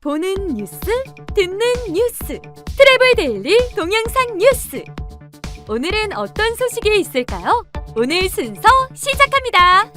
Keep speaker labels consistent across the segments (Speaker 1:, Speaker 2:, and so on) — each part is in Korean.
Speaker 1: 보는 뉴스, 듣는 뉴스, 트래블 데일리 동영상 뉴스. 오늘은 어떤 소식이 있을까요? 오늘 순서 시작합니다.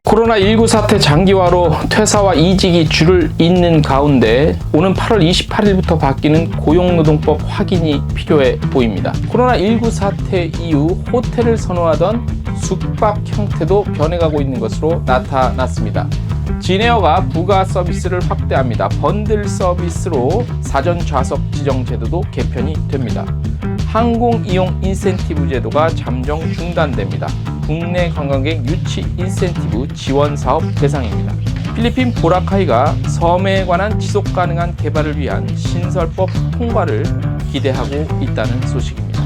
Speaker 2: 코로나19 사태 장기화로 퇴사와 이직이 줄을 잇는 가운데 오는 8월 28일부터 바뀌는 고용노동법 확인이 필요해 보입니다. 코로나19 사태 이후 호텔을 선호하던 숙박 형태도 변해가고 있는 것으로 나타났습니다. 진에어가 부가 서비스를 확대합니다. 번들 서비스로 사전 좌석 지정 제도도 개편이 됩니다. 항공 이용 인센티브 제도가 잠정 중단됩니다. 국내 관광객 유치 인센티브 지원 사업 대상입니다. 필리핀 보라카이가 섬에 관한 지속 가능한 개발을 위한 신설법 통과를 기대하고 있다는 소식입니다.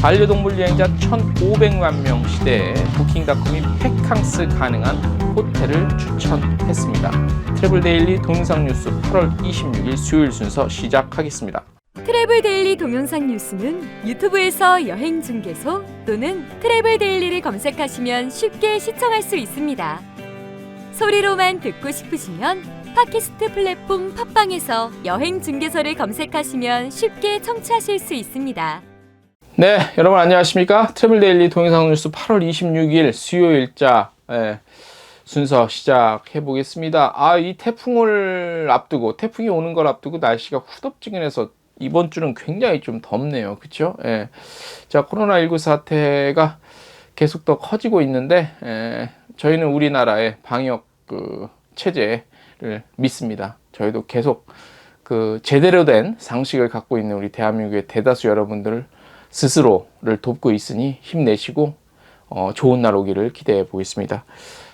Speaker 2: 반려동물 여행자 1,500만 명 시대에 부킹닷컴이 팩캉스 가능한 호텔을 추천했습니다. 트래블 데일리 동영상 뉴스 8월 26일 수요일 순서 시작하겠습니다.
Speaker 1: 트래블 데일리 동영상 뉴스는 유튜브에서 여행 중개소 또는 트래블 데일리를 검색하시면 쉽게 시청할 수 있습니다. 소리로만 듣고 싶으시면 팟캐스트 플랫폼 팟빵에서 여행 중개소를 검색하시면 쉽게 청취하실 수 있습니다.
Speaker 2: 네, 여러분 안녕하십니까? 트래블 데일리 동영상 뉴스 8월 26일 수요일자 순서 시작해 보겠습니다. 이 태풍을 앞두고, 태풍이 오는 걸 앞두고 날씨가 후덥지근해서 이번 주는 굉장히 좀 덥네요. 그렇죠? 자, 코로나19 사태가 계속 더 커지고 있는데 저희는 우리나라의 방역 체제를 믿습니다. 저희도 계속 제대로 된 상식을 갖고 있는 우리 대한민국의 대다수 여러분들 스스로를 돕고 있으니 힘내시고 좋은 날 오기를 기대해 보겠습니다.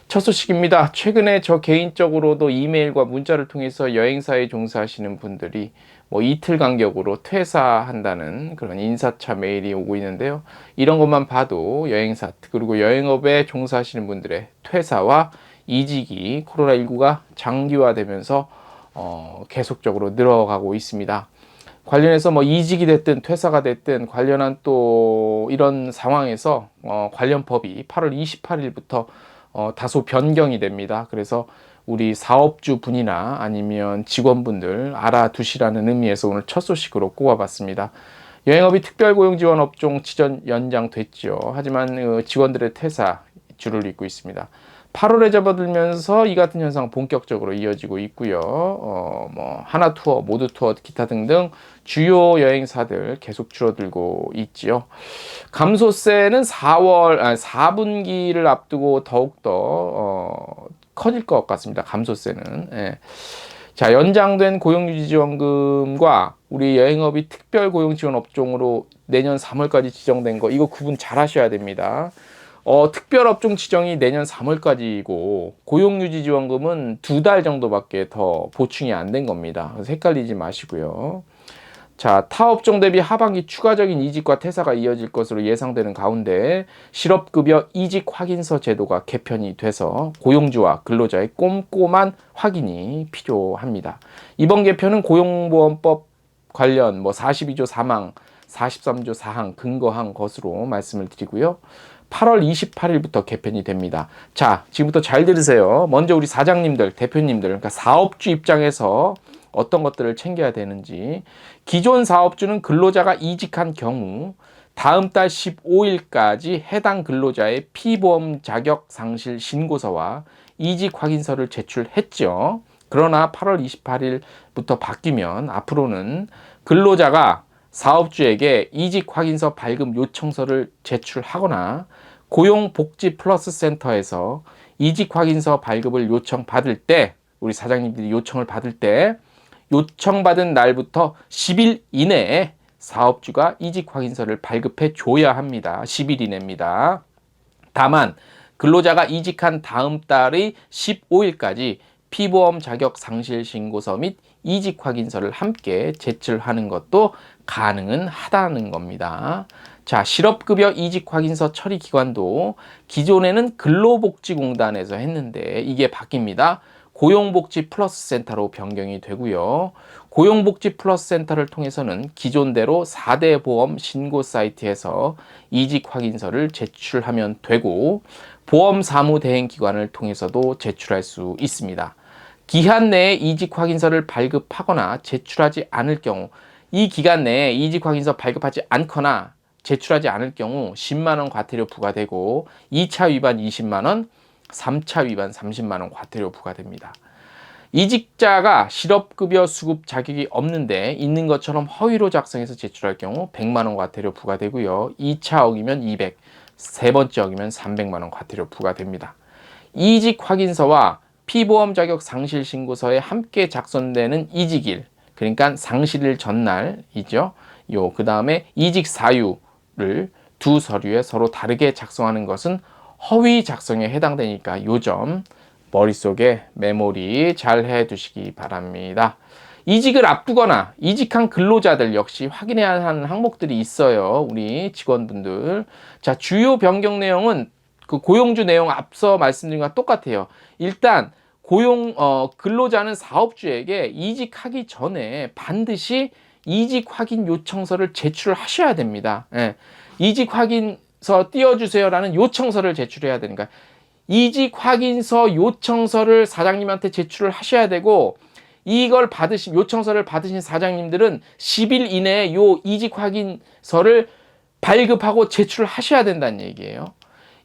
Speaker 2: 첫 소식입니다. 최근에 저 개인적으로도 이메일과 문자를 통해서 여행사에 종사하시는 분들이 이틀 간격으로 퇴사한다는 그런 인사차 메일이 오고 있는데요. 이런 것만 봐도 여행사 그리고 여행업에 종사하시는 분들의 퇴사와 이직이 코로나19가 장기화되면서 계속적으로 늘어가고 있습니다. 관련해서 이직이 됐든 퇴사가 됐든 관련한 또 이런 상황에서 관련 법이 8월 28일부터 다소 변경이 됩니다. 그래서 우리 사업주 분이나 아니면 직원분들 알아두시라는 의미에서 오늘 첫 소식으로 꼽아봤습니다. 여행업이 특별고용지원 업종 지정 연장됐죠. 하지만 직원들의 퇴사 줄을 잇고 있습니다. 8월에 접어들면서 이 같은 현상 본격적으로 이어지고 있고요. 하나투어, 모두투어, 기타 등등 주요 여행사들 계속 줄어들고 있지요. 감소세는 4분기를 앞두고 더욱더 커질 것 같습니다. 감소세는. 자, 연장된 고용유지지원금과 우리 여행업이 특별고용지원 업종으로 내년 3월까지 지정된 거, 이거 구분 잘 하셔야 됩니다. 특별업종 지정이 내년 3월까지이고 고용유지지원금은 2달 정도밖에 더 보충이 안 된 겁니다. 그래서 헷갈리지 마시고요. 자, 타 업종 대비 하반기 추가적인 이직과 퇴사가 이어질 것으로 예상되는 가운데 실업급여 이직 확인서 제도가 개편이 돼서 고용주와 근로자의 꼼꼼한 확인이 필요합니다. 이번 개편은 고용보험법 관련 42조 3항, 43조 4항 근거한 것으로 말씀을 드리고요. 8월 28일부터 개편이 됩니다. 자, 지금부터 잘 들으세요. 먼저 우리 사장님들, 대표님들, 그러니까 사업주 입장에서 어떤 것들을 챙겨야 되는지. 기존 사업주는 근로자가 이직한 경우 다음 달 15일까지 해당 근로자의 피보험 자격 상실 신고서와 이직 확인서를 제출했죠. 그러나 8월 28일부터 바뀌면 앞으로는 근로자가 사업주에게 이직 확인서 발급 요청서를 제출하거나 고용복지플러스센터에서 이직 확인서 발급을 요청받을 때, 우리 사장님들이 요청을 받을 때 요청받은 날부터 10일 이내에 사업주가 이직 확인서를 발급해 줘야 합니다. 10일 이내입니다. 다만 근로자가 이직한 다음 달의 15일까지 피보험 자격 상실 신고서 및 이직 확인서를 함께 제출하는 것도 가능은 하다는 겁니다. 자, 실업급여 이직 확인서 처리 기관도 기존에는 근로복지공단에서 했는데 이게 바뀝니다. 고용복지 플러스 센터로 변경이 되고요. 고용복지 플러스 센터를 통해서는 기존대로 4대 보험 신고 사이트에서 이직 확인서를 제출하면 되고 보험 사무 대행 기관을 통해서도 제출할 수 있습니다. 기한 내에 이직 확인서를 발급하거나 제출하지 않을 경우, 이 기간 내에 이직 확인서 발급하지 않거나 제출하지 않을 경우 10만 원 과태료 부과되고 2차 위반 20만 원, 3차 위반 30만 원 과태료 부과됩니다. 이직자가 실업급여 수급 자격이 없는데 있는 것처럼 허위로 작성해서 제출할 경우 100만 원 과태료 부과되고요. 2차 어기면 200, 세 번째 어기면 300만 원 과태료 부과됩니다. 이직 확인서와 피보험 자격 상실 신고서에 함께 작성되는 이직일, 그러니까 상실일 전날이죠. 그 다음에 이직 사유를 두 서류에 서로 다르게 작성하는 것은 허위 작성에 해당되니까 요 점 머릿속에 메모리 잘 해두시기 바랍니다. 이직을 앞두거나 이직한 근로자들 역시 확인해야 하는 항목들이 있어요. 우리 직원분들. 자, 주요 변경 내용은 그 고용주 내용 앞서 말씀드린 것과 똑같아요. 일단 근로자는 사업주에게 이직하기 전에 반드시 이직 확인 요청서를 제출하셔야 됩니다. 예. 이직 확인서 띄워주세요라는 요청서를 제출해야 되니까 이직 확인서 요청서를 사장님한테 제출을 하셔야 되고, 이걸 요청서를 받으신 사장님들은 10일 이내에 요 이직 확인서를 발급하고 제출을 하셔야 된다는 얘기예요.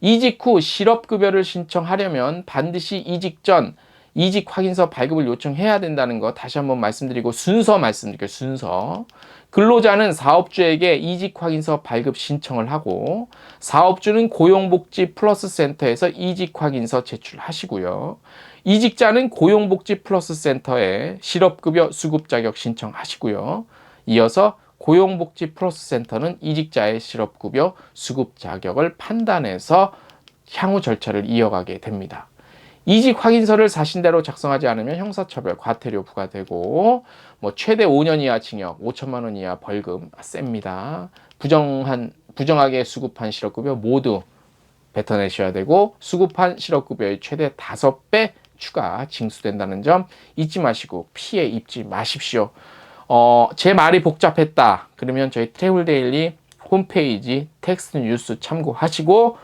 Speaker 2: 이직 후 실업급여를 신청하려면 반드시 이직 전 이직 확인서 발급을 요청해야 된다는 거 다시 한번 말씀드리고, 순서 말씀드릴게요. 순서. 근로자는 사업주에게 이직 확인서 발급 신청을 하고, 사업주는 고용복지 플러스 센터에서 이직 확인서 제출하시고요. 이직자는 고용복지 플러스 센터에 실업급여 수급 자격 신청하시고요. 이어서 고용복지 플러스 센터는 이직자의 실업급여 수급 자격을 판단해서 향후 절차를 이어가게 됩니다. 이직 확인서를 사신대로 작성하지 않으면 형사처벌, 과태료 부과되고, 최대 5년 이하 징역, 5천만 원 이하 벌금 셉니다. 부정하게 수급한 실업급여 모두 뱉어내셔야 되고, 수급한 실업급여의 최대 5배 추가 징수된다는 점 잊지 마시고 피해 입지 마십시오. 제 말이 복잡했다 그러면 저희 트래블데일리 홈페이지 텍스트 뉴스 참고하시고,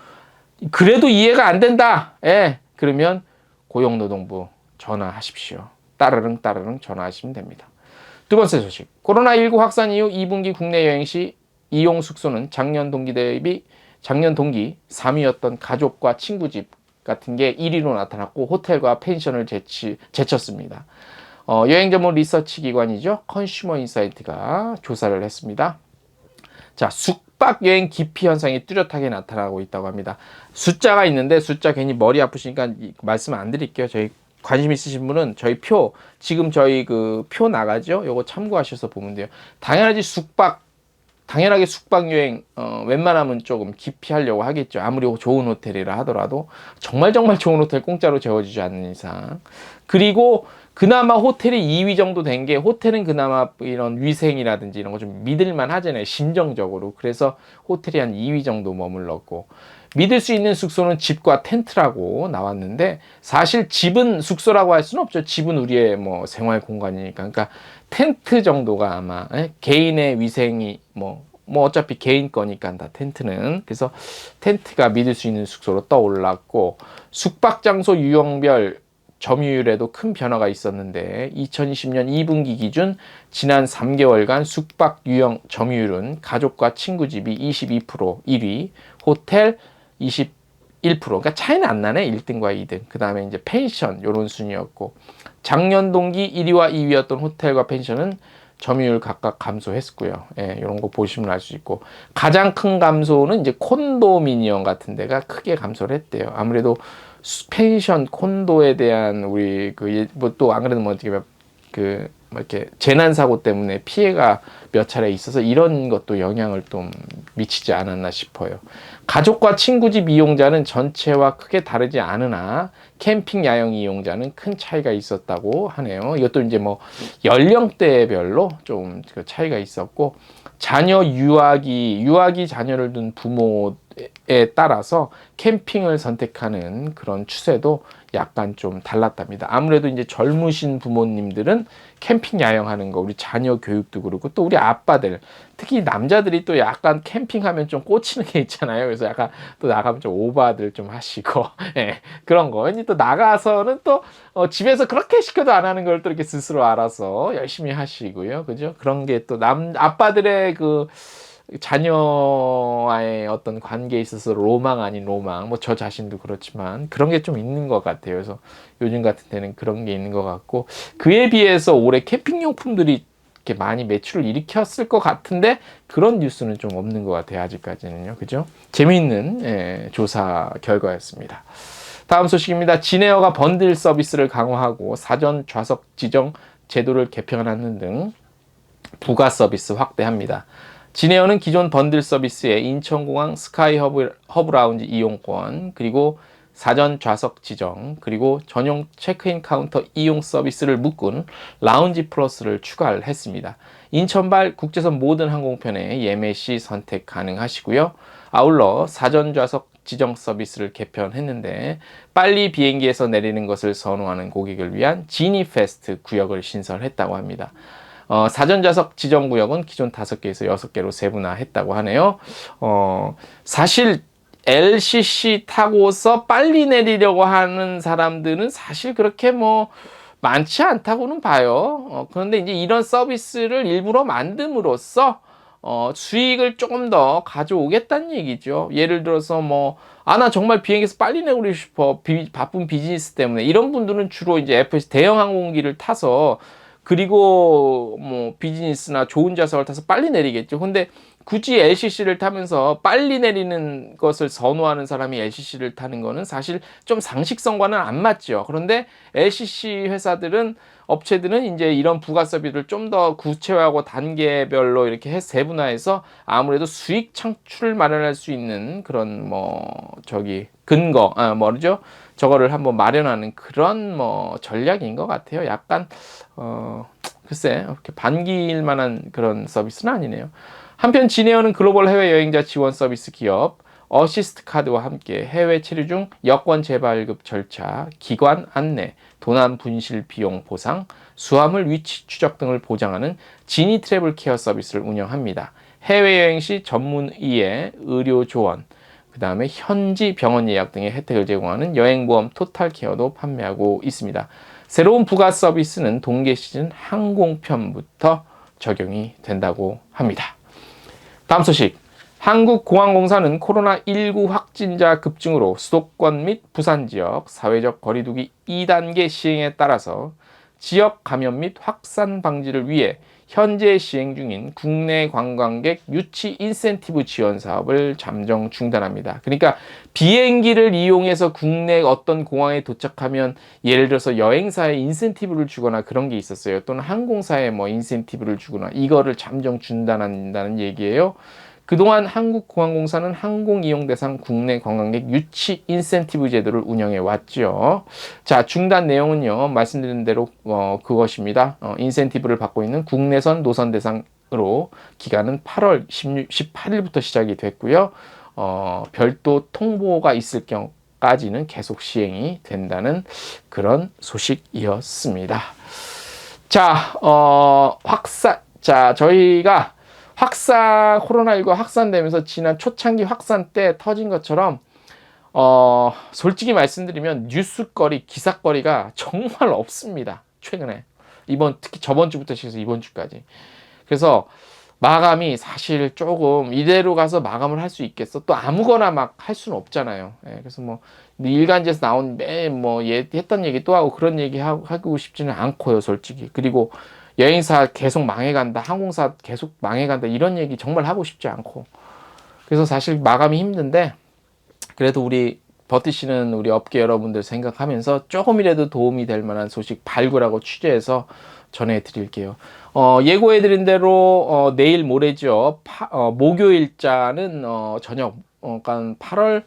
Speaker 2: 그래도 이해가 안 된다, 그러면 고용노동부 전화하십시오. 따르릉 전화하시면 됩니다. 두 번째 소식. 코로나19 확산 이후 2분기 국내 여행 시 이용 숙소는 작년 동기 3위였던 가족과 친구 집 같은 게 1위로 나타났고, 호텔과 펜션을 제쳤습니다. 여행 전문 리서치 기관이죠. 컨슈머 인사이트가 조사를 했습니다. 자, 숙박 여행 기피 현상이 뚜렷하게 나타나고 있다고 합니다. 숫자가 있는데 숫자 괜히 머리 아프시니까 말씀 안 드릴게요. 저희 관심 있으신 분은 저희 지금 저희 그 표 나가죠? 요거 참고하셔서 보면 돼요. 당연하게 숙박 여행 웬만하면 조금 기피하려고 하겠죠. 아무리 좋은 호텔이라 하더라도 정말 좋은 호텔 공짜로 재워주지 않는 이상. 그리고 그나마 호텔이 2위 정도 된 게, 호텔은 그나마 이런 위생이라든지 이런 거 좀 믿을만 하잖아요, 심정적으로. 그래서 호텔이 한 2위 정도 머물렀고, 믿을 수 있는 숙소는 집과 텐트라고 나왔는데, 사실 집은 숙소라고 할 수는 없죠. 집은 우리의 생활 공간이니까. 그러니까 텐트 정도가 아마 개인의 위생이 어차피 개인 거니까 다 텐트는. 그래서 텐트가 믿을 수 있는 숙소로 떠올랐고, 숙박 장소 유형별 점유율에도 큰 변화가 있었는데, 2020년 2분기 기준 지난 3개월간 숙박 유형 점유율은 가족과 친구 집이 22% 1위, 호텔 21%. 그러니까 차이는 안 나네. 1등과 2등. 그 다음에 이제 펜션 요런 순이었고, 작년 동기 1위와 2위였던 호텔과 펜션은 점유율 각각 감소했고요. 이런 거 보시면 알 수 있고, 가장 큰 감소는 이제 콘도미니엄 같은 데가 크게 감소를 했대요. 아무래도 펜션, 콘도에 대한 우리 또 안 그래도 이렇게 재난 사고 때문에 피해가 몇 차례 있어서 이런 것도 영향을 좀 미치지 않았나 싶어요. 가족과 친구 집 이용자는 전체와 크게 다르지 않으나 캠핑 야영 이용자는 큰 차이가 있었다고 하네요. 이것도 이제 연령대별로 좀 그 차이가 있었고, 자녀 유아기 자녀를 둔 부모에 따라서 캠핑을 선택하는 그런 추세도 약간 좀 달랐답니다. 아무래도 이제 젊으신 부모님들은 캠핑 야영하는 거, 우리 자녀 교육도 그렇고 또 우리 아빠들, 특히 남자들이 또 약간 캠핑하면 좀 꽂히는 게 있잖아요. 그래서 약간 또 나가면 좀 오바들 좀 하시고 예, 그런 거. 왠지 또 나가서는 또 집에서 그렇게 시켜도 안 하는 걸 또 이렇게 스스로 알아서 열심히 하시고요. 그죠? 그런 게 또 아빠들의 그 자녀와의 어떤 관계에 있어서 로망 아닌 로망, 뭐 저 자신도 그렇지만 그런 게 좀 있는 것 같아요. 그래서 요즘 같은 때는 그런 게 있는 것 같고, 그에 비해서 올해 캠핑용품들이 이렇게 많이 매출을 일으켰을 것 같은데 그런 뉴스는 좀 없는 것 같아요. 아직까지는요. 그죠? 재미있는 조사 결과였습니다. 다음 소식입니다. 진에어가 번들 서비스를 강화하고 사전 좌석 지정 제도를 개편하는 등 부가 서비스 확대합니다. 진에어는 기존 번들 서비스에 인천공항 스카이 허브 라운지 이용권, 그리고 사전 좌석 지정, 그리고 전용 체크인 카운터 이용 서비스를 묶은 라운지 플러스를 추가를 했습니다. 인천발 국제선 모든 항공편에 예매 시 선택 가능하시고요. 아울러 사전 좌석 지정 서비스를 개편했는데 빨리 비행기에서 내리는 것을 선호하는 고객을 위한 지니 패스트 구역을 신설했다고 합니다. 사전 좌석 지정 구역은 기존 5개에서 6개로 세분화했다고 하네요. 사실 LCC 타고서 빨리 내리려고 하는 사람들은 사실 그렇게 뭐 많지 않다고는 봐요. 그런데 이제 이런 서비스를 일부러 만듦으로써 수익을 조금 더 가져오겠다는 얘기죠. 예를 들어서 뭐, 나 정말 비행기에서 빨리 내리고 싶어. 바쁜 비즈니스 때문에. 이런 분들은 주로 이제 FAC 대형 항공기를 타서, 그리고 뭐 비즈니스나 좋은 좌석을 타서 빨리 내리겠죠. 근데 굳이 LCC를 타면서 빨리 내리는 것을 선호하는 사람이 LCC를 타는 거는 사실 좀 상식성과는 안 맞죠. 그런데 LCC 회사들은, 업체들은 이제 이런 부가 서비스를 좀 더 구체화하고 단계별로 이렇게 세분화해서 아무래도 수익 창출을 마련할 수 있는 그런 근거, 뭐죠? 저거를 한번 마련하는 그런 전략인 것 같아요. 약간 글쎄 이렇게 반길 만한 그런 서비스는 아니네요. 한편 진에어는 글로벌 해외 여행자 지원 서비스 기업 어시스트 카드와 함께 해외 체류 중 여권 재발급 절차, 기관 안내, 도난 분실 비용 보상, 수화물 위치 추적 등을 보장하는 지니 트래블 케어 서비스를 운영합니다. 해외여행 시 전문의의 의료 조언, 그 다음에 현지 병원 예약 등의 혜택을 제공하는 여행보험 토탈케어도 판매하고 있습니다. 새로운 부가 서비스는 동계 시즌 항공편부터 적용이 된다고 합니다. 다음 소식. 한국공항공사는 코로나19 확진자 급증으로 수도권 및 부산 지역 사회적 거리두기 2단계 시행에 따라서 지역 감염 및 확산 방지를 위해 현재 시행 중인 국내 관광객 유치 인센티브 지원 사업을 잠정 중단합니다. 그러니까 비행기를 이용해서 국내 어떤 공항에 도착하면 예를 들어서 여행사에 인센티브를 주거나 그런 게 있었어요. 또는 항공사에 인센티브를 주거나 이거를 잠정 중단한다는 얘기예요. 그동안 한국공항공사는 항공 이용 대상 국내 관광객 유치 인센티브 제도를 운영해 왔죠. 자, 중단 내용은요, 말씀드린 대로 그것입니다. 인센티브를 받고 있는 국내선 노선 대상으로 기간은 8월 18일부터 시작이 됐고요. 별도 통보가 있을 경우까지는 계속 시행이 된다는 그런 소식이었습니다. 자, 저희가 코로나19 확산되면서 지난 초창기 확산 때 터진 것처럼 솔직히 말씀드리면 뉴스거리, 기사거리가 정말 없습니다. 최근에. 특히 저번 주부터 시작해서 이번 주까지. 그래서 마감이 사실 조금 이대로 가서 마감을 할 수 있겠어? 또 아무거나 막 할 수는 없잖아요. 그래서 일간지에서 나온 했던 얘기 또 하고 그런 얘기 하고 싶지는 않고요, 솔직히. 그리고 여행사 계속 망해간다, 항공사 계속 망해간다, 이런 얘기 정말 하고 싶지 않고. 그래서 사실 마감이 힘든데, 그래도 우리 버티시는 우리 업계 여러분들 생각하면서 조금이라도 도움이 될 만한 소식 발굴하고 취재해서 전해드릴게요. 예고해드린 대로 내일 모레죠. 목요일자는 저녁, 그러니까 8월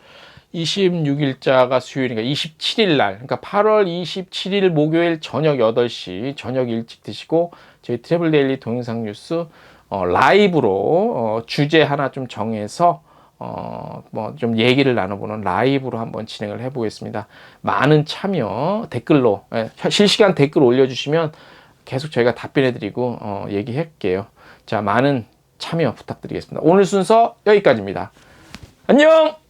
Speaker 2: 26일자가 수요일이니까 27일 날, 그러니까 8월 27일 목요일 저녁 8시, 저녁 일찍 드시고 저희 트래블데일리 동영상 뉴스 라이브로 주제 하나 좀 정해서 뭐 좀 얘기를 나눠보는 라이브로 한번 진행을 해보겠습니다. 많은 참여 댓글로 실시간 댓글 올려주시면 계속 저희가 답변해드리고 얘기할게요. 자, 많은 참여 부탁드리겠습니다. 오늘 순서 여기까지입니다. 안녕!